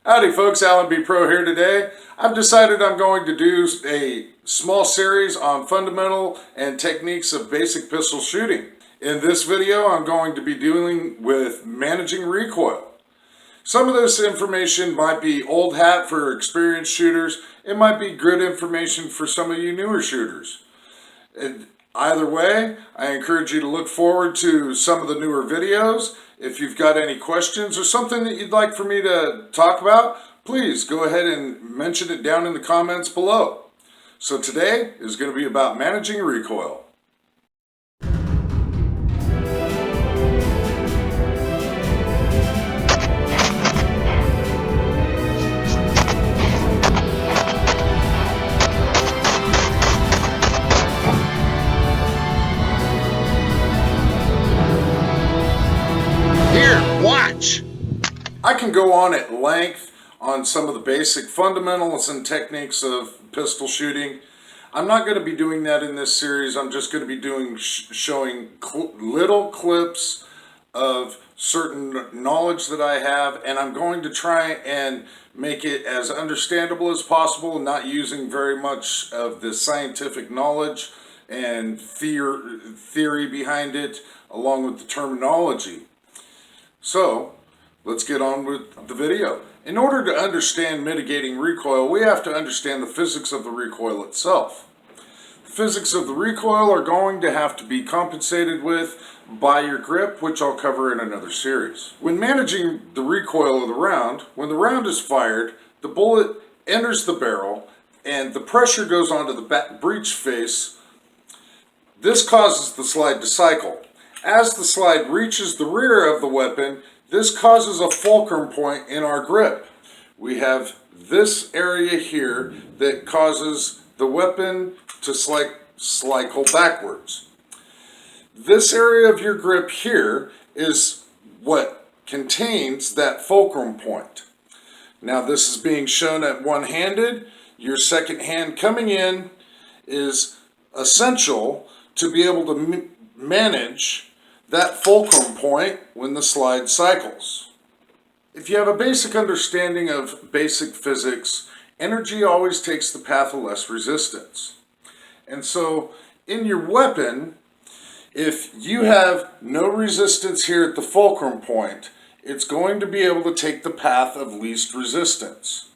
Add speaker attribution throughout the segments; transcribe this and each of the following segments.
Speaker 1: Howdy folks, Alan BePro here today. I've decided I'm going to do a small series on fundamental and techniques of basic pistol shooting. In this video, I'm going to be dealing with managing recoil. Some of this information might be old hat for experienced shooters. It might be good information for some of you newer shooters. Either way, I encourage you to look forward to some of the newer videos. If you've got any questions or something that you'd like for me to talk about, please go ahead and mention it down in the comments below. So today is going to be about managing recoil.
Speaker 2: Watch!
Speaker 1: I can go on at length on some of the basic fundamentals and techniques of pistol shooting. I'm not going to be doing that in this series. I'm just going to be showing little clips of certain knowledge that I have, and I'm going to try and make it as understandable as possible, not using very much of the scientific knowledge and theory behind it, along with the terminology. So, let's get on with the video. In order to understand mitigating recoil, we have to understand the physics of the recoil itself. The physics of the recoil are going to have to be compensated with by your grip, which I'll cover in another series. When managing the recoil of the round, when the round is fired, the bullet enters the barrel and the pressure goes onto the breech face. This causes the slide to cycle. As the slide reaches the rear of the weapon, this causes a fulcrum point in our grip. We have this area here that causes the weapon to cycle backwards. This area of your grip here is what contains that fulcrum point. Now this is being shown at one-handed. Your second hand coming in is essential to be able to manage that fulcrum point when the slide cycles. If you have a basic understanding of basic physics, energy always takes the path of less resistance. And so in your weapon, if you have no resistance here at the fulcrum point, it's going to be able to take the path of least resistance.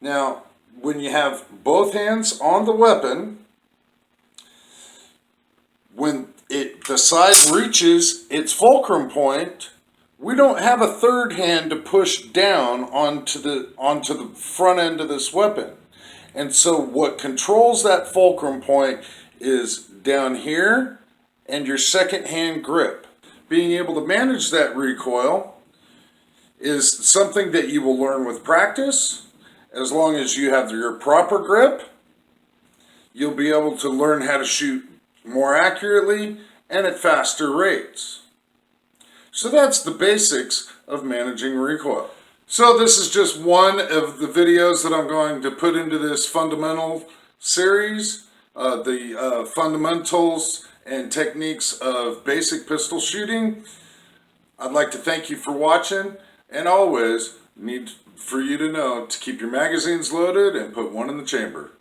Speaker 1: Now, when you have both hands on the weapon, when the side reaches its fulcrum point, we don't have a third hand to push down onto the front end of this weapon. And so what controls that fulcrum point is down here and your second hand grip. Being able to manage that recoil is something that you will learn with practice. As long as you have your proper grip, you'll be able to learn how to shoot more accurately and at faster rates. So that's the basics of managing recoil. So this is just one of the videos that I'm going to put into this fundamental series, the fundamentals and techniques of basic pistol shooting. I'd like to thank you for watching, and always need for you to know to keep your magazines loaded and put one in the chamber.